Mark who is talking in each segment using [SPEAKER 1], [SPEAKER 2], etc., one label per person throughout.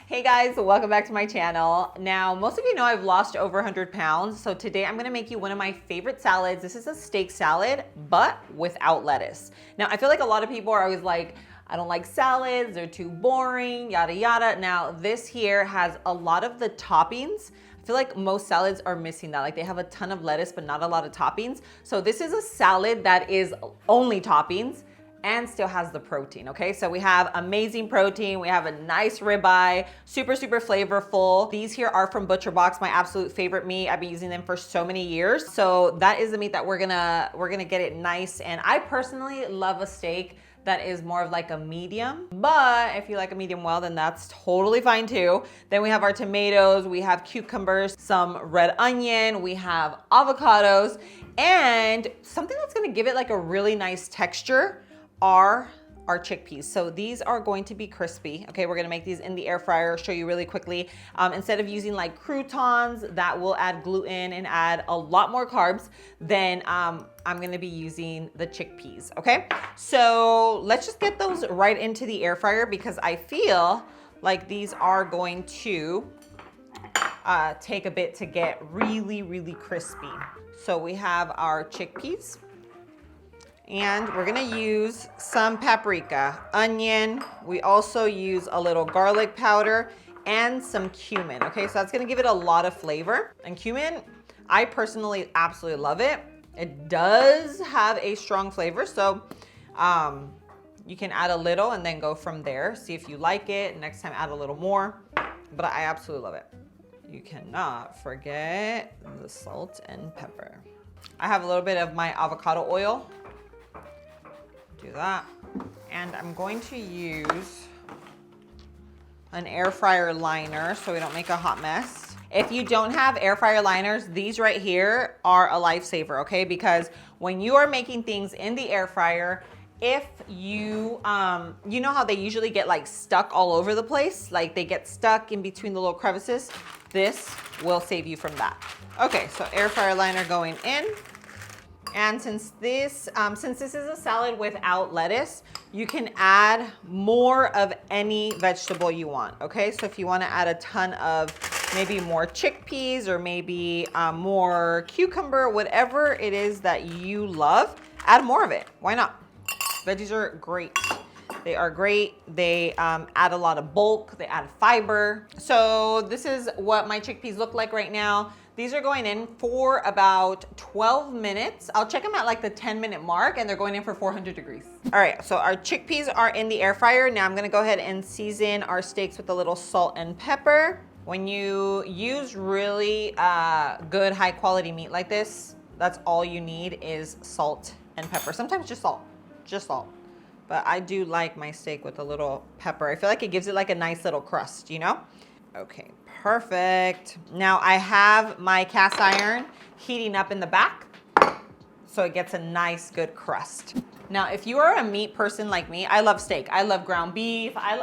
[SPEAKER 1] Hey guys, welcome back to my channel. Now, most of you know I've lost over 100 pounds, so today I'm gonna make you one of my favorite salads. This is a steak salad, but without lettuce. Now, I feel like a lot of people are always like, I don't like salads, they're too boring, yada yada. Now, this here has a lot of the toppings. I feel like most salads are missing that. Like they have a ton of lettuce, but not a lot of toppings. So this is a salad that is only toppings and still has the protein, okay? So we have amazing protein. We have a nice ribeye, super flavorful. These here are from ButcherBox, my absolute favorite meat. I've been using them for so many years. So that is the meat that we're gonna get it nice. And I personally love a steak that is more of like a medium, but if you like a medium well, then that's totally fine too. Then we have our tomatoes, we have cucumbers, some red onion, we have avocados, and something that's gonna give it like a really nice texture are our chickpeas. So these are going to be crispy. Okay, we're gonna make these in the air fryer, show you really quickly. Instead of using like croutons that will add gluten and add a lot more carbs, then I'm gonna be using the chickpeas, okay? So let's just get those right into the air fryer because I feel like these are going to take a bit to get really crispy. So we have our chickpeas. And we're gonna use some paprika, onion. We also use a little garlic powder and some cumin, okay? So that's gonna give it a lot of flavor. And cumin, I personally absolutely love it. It does have a strong flavor, so you can add a little and then go from there. See if you like it. Next time add a little more, but I absolutely love it. You cannot forget the salt and pepper. I have a little bit of my avocado oil. Do that. And I'm going to use an air fryer liner so we don't make a hot mess. If you don't have air fryer liners, these right here are a lifesaver, okay? Because when you are making things in the air fryer, if you, you know how they usually get like stuck all over the place? Like they get stuck in between the little crevices. This will save you from that. Okay, so air fryer liner going in. And since this is a salad without lettuce, you can add more of any vegetable you want, okay? So if you wanna add a ton of maybe more chickpeas or maybe more cucumber, whatever it is that you love, add more of it. Why not? Veggies are great. They are great. They add a lot of bulk. They add fiber. So this is what my chickpeas look like right now. These are going in for about 12 minutes. I'll check them at like the 10-minute mark and they're going in for 400 degrees. All right, so our chickpeas are in the air fryer. Now I'm gonna go ahead and season our steaks with a little salt and pepper. When you use really good high quality meat like this, that's all you need is salt and pepper. Sometimes just salt. But I do like my steak with a little pepper. I feel like it gives it like a nice little crust, you know? Okay, perfect. Now I have my cast iron heating up in the back so it gets a nice good crust. Now, if you are a meat person like me, I love steak. I love ground beef. I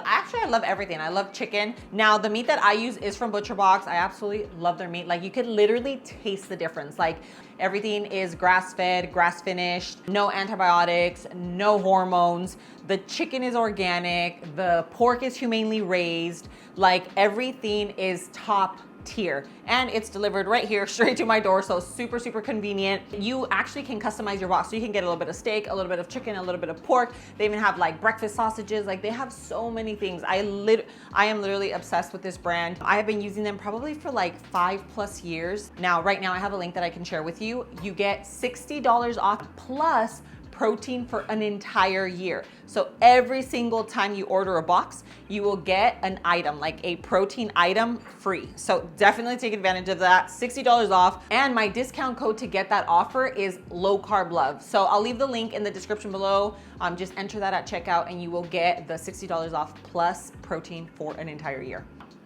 [SPEAKER 1] love everything. I love chicken. Now, the meat that I use is from ButcherBox. I absolutely love their meat. Like you could literally taste the difference. Like everything is grass-fed, grass-finished, no antibiotics, no hormones. The chicken is organic. The pork is humanely raised. Like everything is top tier and it's delivered right here straight to my door, so super I you actually can customize your box, so you can get a little bit of steak, a little bit of chicken, a little bit of pork. They even have like breakfast sausages. Like they have so many things. I am literally obsessed with this brand. I have been using them probably for like 5+ years now. Right now I have a link that I can share with you. You get $60 off plus protein for an entire year. So every single time you order a box, you will get an item, like a protein item free. So definitely take advantage of that. $60 off. And my discount code to get that offer is low carb love. So I'll leave the link in the description below. Just enter that at checkout and you will get the $60 off plus protein for an entire year.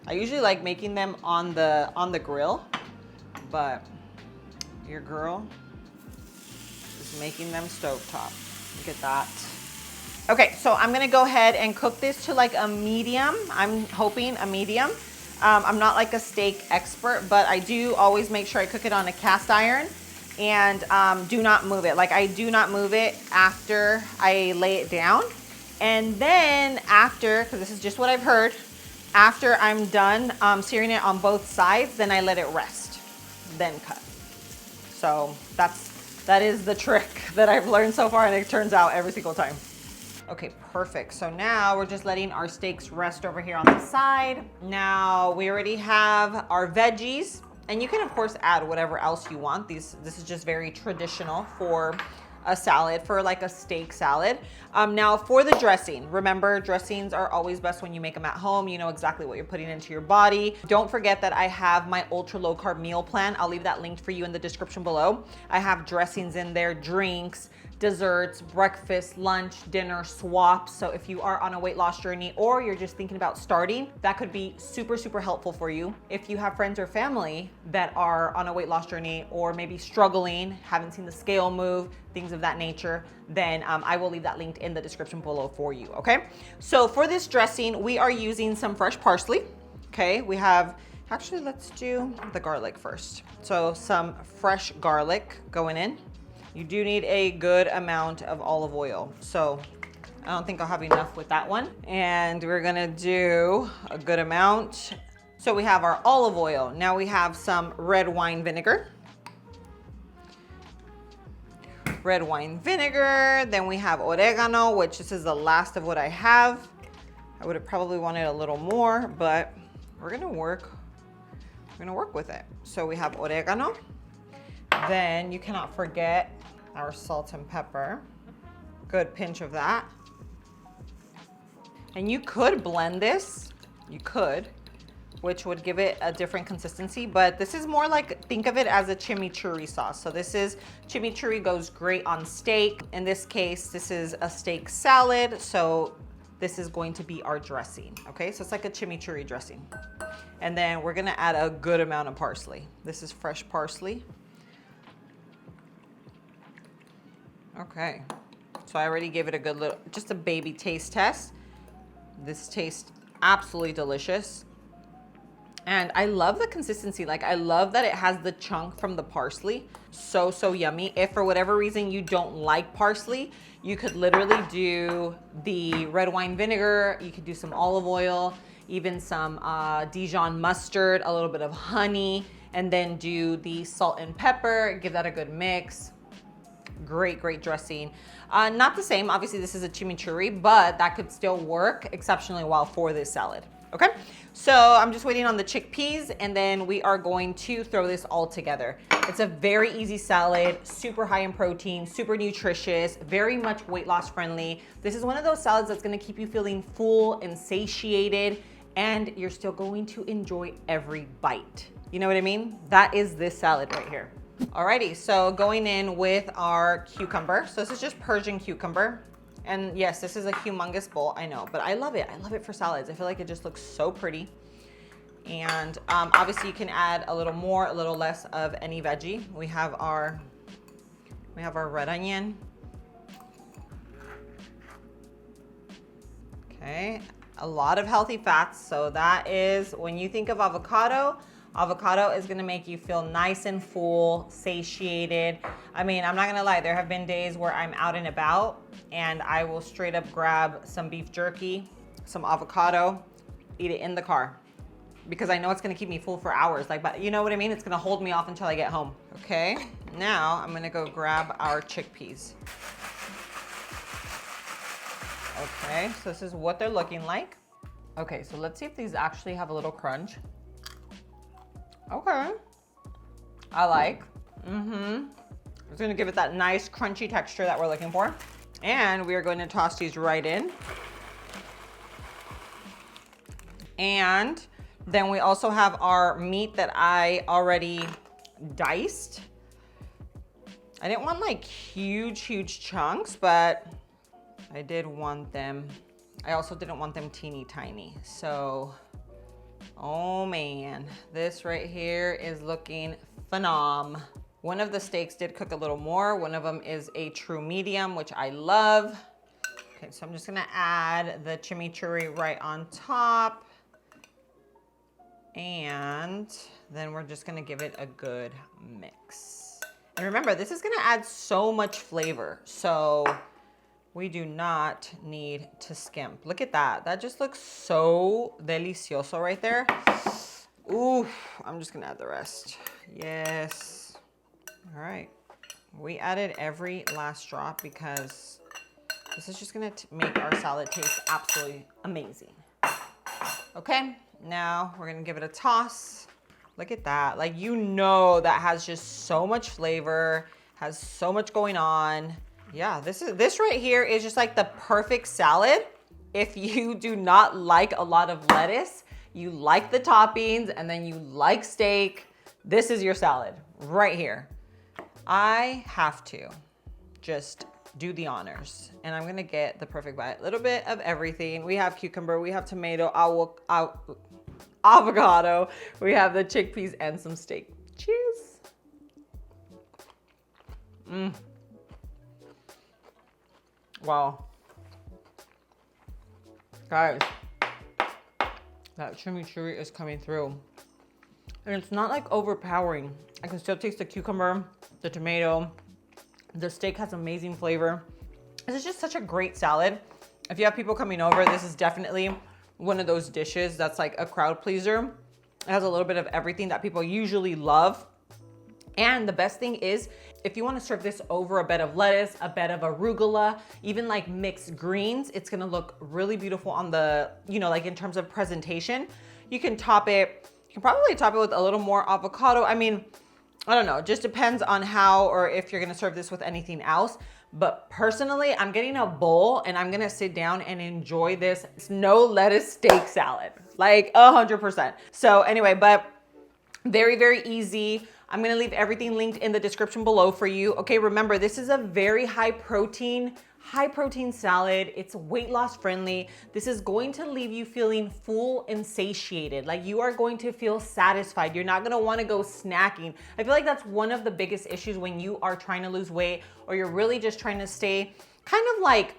[SPEAKER 1] I usually like making them on the grill, but your girl is making them stovetop. Look at that. Okay, so I'm gonna go ahead and cook this to like a medium. I'm hoping a medium. I'm not like a steak expert, but I do always make sure I cook it on a cast iron and do not move it. Like I do not move it after I lay it down. And then after, because this is just what I've heard, After I'm done searing it on both sides, then I let it rest, then cut. So that is the trick that I've learned so far, and it turns out every single time. Okay, perfect. So now we're just letting our steaks rest over here on the side. Now we already have our veggies, and you can of course add whatever else you want. This is just very traditional for a salad, for like a steak salad. Now for the dressing, remember dressings are always best when you make them at home. You know exactly what you're putting into your body. Don't forget that I have my ultra low carb meal plan. I'll leave that linked for you in the description below. I have dressings in there, drinks, desserts, breakfast, lunch, dinner, swaps. So if you are on a weight loss journey or you're just thinking about starting, that could be super, super helpful for you. If you have friends or family that are on a weight loss journey or maybe struggling, haven't seen the scale move, things of that nature, then I will leave that linked in the description below for you, okay? So for this dressing, we are using some fresh parsley, okay? We have, actually let's do the garlic first. So some fresh garlic going in. You do need a good amount of olive oil. So I don't think I'll have enough with that one. And we're gonna do a good amount. So we have our olive oil. Now we have some red wine vinegar. Red wine vinegar. Then we have oregano, which this is the last of what I have. I would have probably wanted a little more, but we're gonna work with it. So we have oregano. Then you cannot forget our salt and pepper. Good pinch of that. And you could blend this, you could, which would give it a different consistency, but this is more like, think of it as a chimichurri sauce. So this is, chimichurri goes great on steak. In this case, this is a steak salad, so this is going to be our dressing, okay? So it's like a chimichurri dressing. And then we're gonna add a good amount of parsley. This is fresh parsley. Okay, so I already gave it a good little, just a baby taste test. This tastes absolutely delicious. And I love the consistency. Like I love that it has the chunk from the parsley. So, so yummy. If for whatever reason you don't like parsley, you could literally do the red wine vinegar. You could do some olive oil, even some Dijon mustard, a little bit of honey, and then do the salt and pepper, give that a good mix. Great, great dressing. Not the same, obviously this is a chimichurri, but that could still work exceptionally well for this salad. Okay, so I'm just waiting on the chickpeas and then we are going to throw this all together. It's a very easy salad, super high in protein, super nutritious, very much weight loss friendly. This is one of those salads that's gonna keep you feeling full and satiated, and you're still going to enjoy every bite. You know what I mean? That is this salad right here. Alrighty, so going in with our cucumber. So this is just Persian cucumber. And yes, this is a humongous bowl, I know, but I love it. I love it for salads. I feel like it just looks so pretty. And obviously you can add a little more, a little less of any veggie. We have our red onion. Okay, a lot of healthy fats. So that is, when you think of avocado, avocado is gonna make you feel nice and full, satiated. I mean, I'm not gonna lie, there have been days where I'm out and about and I will straight up grab some beef jerky, some avocado, eat it in the car because I know it's gonna keep me full for hours. Like, but you know what I mean? It's gonna hold me off until I get home. Okay, now I'm gonna go grab our chickpeas. Okay, so this is what they're looking like. Okay, so let's see if these actually have a little crunch. Okay, I like. It's gonna give it that nice crunchy texture that we're looking for. And we are going to toss these right in. And then we also have our meat that I already diced. I didn't want like huge, huge chunks, but I did want them. I also didn't want them teeny tiny. So, oh man, this right here is looking phenom. One of the steaks did cook a little more. One of them is a true medium, which I love. Okay, so I'm just gonna add the chimichurri right on top. And then we're just gonna give it a good mix. And remember, this is gonna add so much flavor. So We do not need to skimp. Look at that. That just looks so delicioso right there. Ooh, I'm just gonna add the rest. Yes. All right. We added every last drop because this is just gonna make our salad taste absolutely amazing. Okay, now we're gonna give it a toss. Look at that. Like, you know, that has just so much flavor, has so much going on. Yeah, this right here is just like the perfect salad. If you do not like a lot of lettuce, you like the toppings, and then you like steak, this is your salad right here. I have to just do the honors, and I'm gonna get the perfect bite. A little bit of everything. We have cucumber, we have tomato, avocado, we have the chickpeas, and some steak. Cheers. Wow. Guys, that chimichurri is coming through. And it's not like overpowering. I can still taste the cucumber, the tomato. The steak has amazing flavor. This is just such a great salad. If you have people coming over, this is definitely one of those dishes that's like a crowd pleaser. It has a little bit of everything that people usually love. And the best thing is, if you want to serve this over a bed of lettuce, a bed of arugula, even like mixed greens, it's gonna look really beautiful on the, you know, like in terms of presentation. You can top it, you can probably top it with a little more avocado. I mean, I don't know, it just depends on how, or if you're gonna serve this with anything else. But personally, I'm getting a bowl and I'm gonna sit down and enjoy this no lettuce steak salad, like 100%. So anyway, but very, very easy. I'm gonna leave everything linked in the description below for you. Okay, remember, this is a very high protein salad. It's weight loss friendly. This is going to leave you feeling full and satiated. Like, you are going to feel satisfied. You're not gonna wanna go snacking. I feel like that's one of the biggest issues when you are trying to lose weight, or you're really just trying to stay kind of like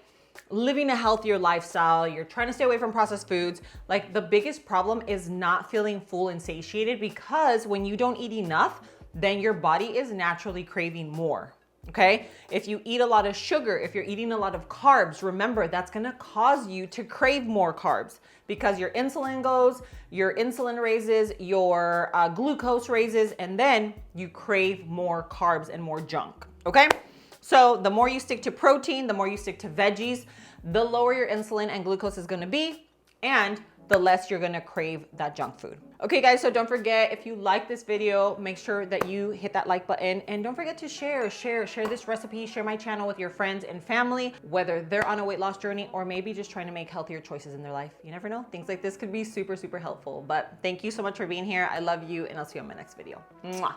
[SPEAKER 1] living a healthier lifestyle. You're trying to stay away from processed foods. Like, the biggest problem is not feeling full and satiated, because when you don't eat enough, then your body is naturally craving more. Okay? If you eat a lot of sugar, if you're eating a lot of carbs, remember, that's gonna cause you to crave more carbs, because your insulin goes, your insulin raises, your glucose raises, and then you crave more carbs and more junk. Okay? So the more you stick to protein, the more you stick to veggies, the lower your insulin and glucose is gonna be, and the less you're gonna crave that junk food. Okay guys, so don't forget, if you like this video, make sure that you hit that like button, and don't forget to share this recipe, share my channel with your friends and family, whether they're on a weight loss journey or maybe just trying to make healthier choices in their life. You never know, things like this could be super, super helpful. But thank you so much for being here. I love you, and I'll see you on my next video. Mwah.